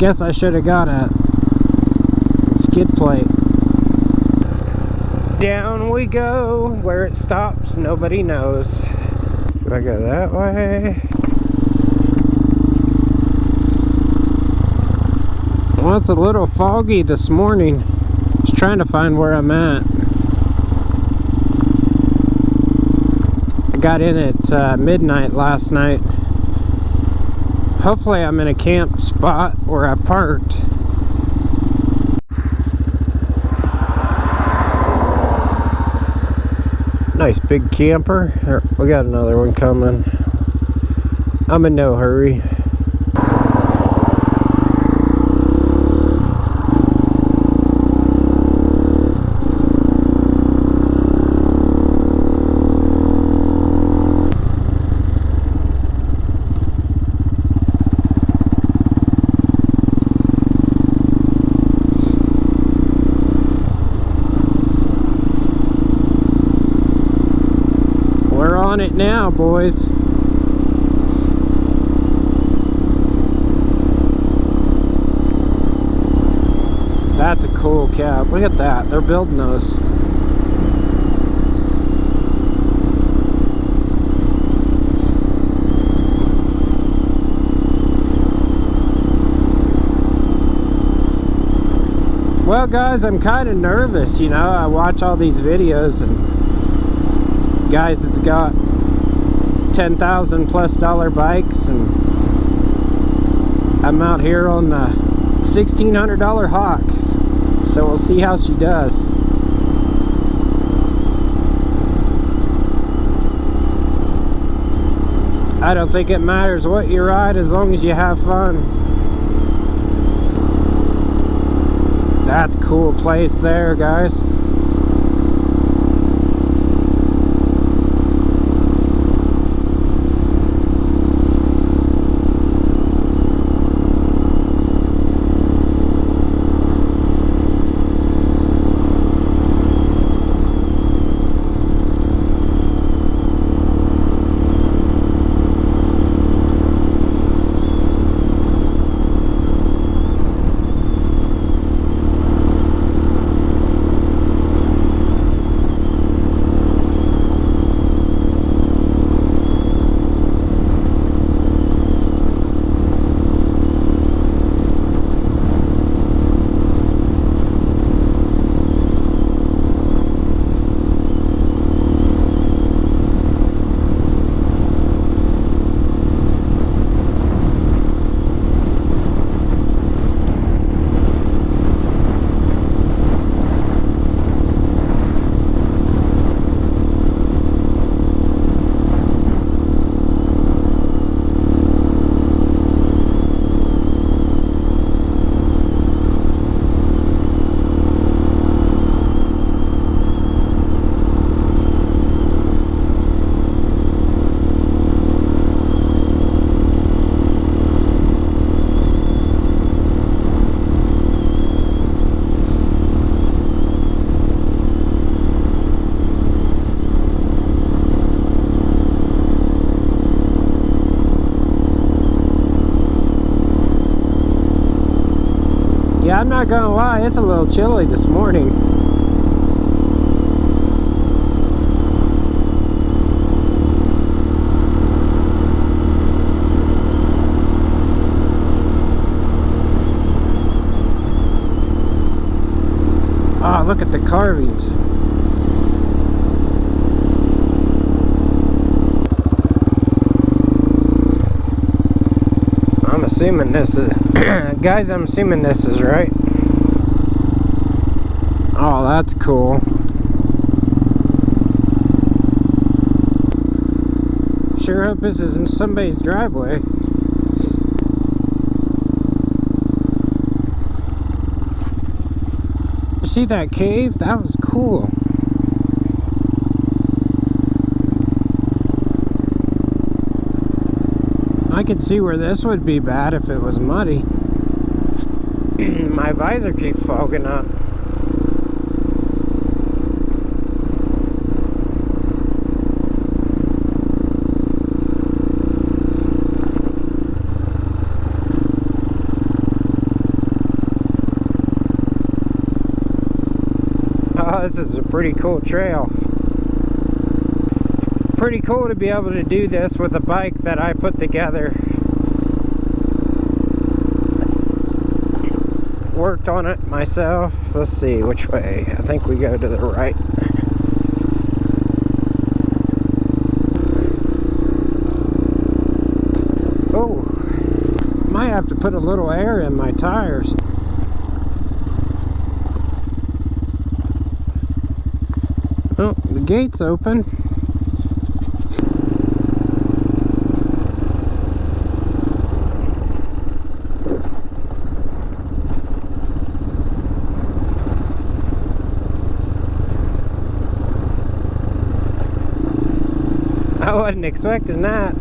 Guess I should have got a skid plate. Down we go. Where it stops, nobody knows. Do I go that way? Well, it's a little foggy this morning. Just trying to find where I'm at. I got in at midnight last night. Hopefully I'm in a camp spot where I parked. Nice big camper. We got another one coming. I'm in no hurry. On it now, boys. That's a cool cab. Look at that. They're building those. Well, guys, I'm kind of nervous, you know. I watch all these videos and guys has got $10,000+ bikes, and I'm out here on the $1,600 Hawk, so we'll see how she does. I don't think it matters what you ride as long as you have fun. That's a cool place there, guys. Yeah, I'm not gonna lie, it's a little chilly this morning. Oh, look at the carvings. I'm assuming this is guys, I'm assuming this is right. Oh, that's cool. Sure hope this isn't somebody's driveway. You see that cave? That was cool. I could see where this would be bad if it was muddy. My visor keeps fogging up. wow, this is a pretty cool trail. Pretty cool to be able to do this with a bike that I put together. Worked on it myself. Let's see which way. I think we go to the right. Oh, might have to put a little air in my tires. Oh, the gate's open. I wasn't expecting that.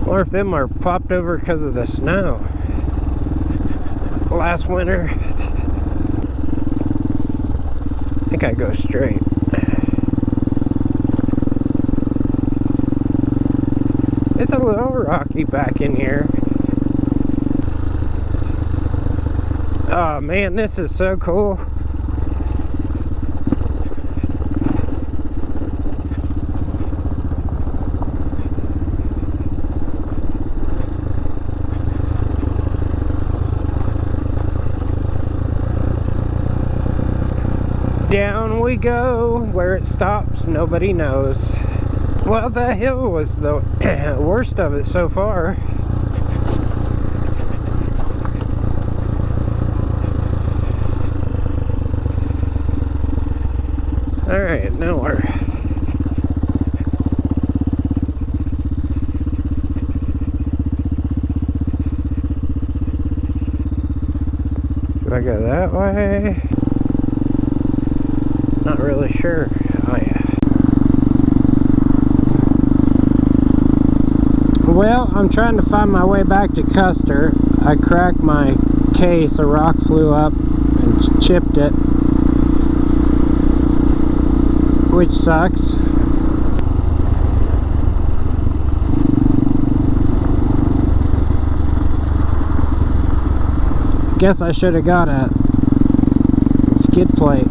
Or if them are popped over because of the snow last winter. I think I go straight. It's a little rocky back in here. Oh man, this is so cool. Down we go. Where it stops, nobody knows. Well, the hill was the worst of it so far. Alright, now we're... Do I go that way? Not really sure. Oh yeah. Well, I'm trying to find my way back to Custer. I cracked my case, a rock flew up and chipped it, which sucks. Guess I should have got a skid plate.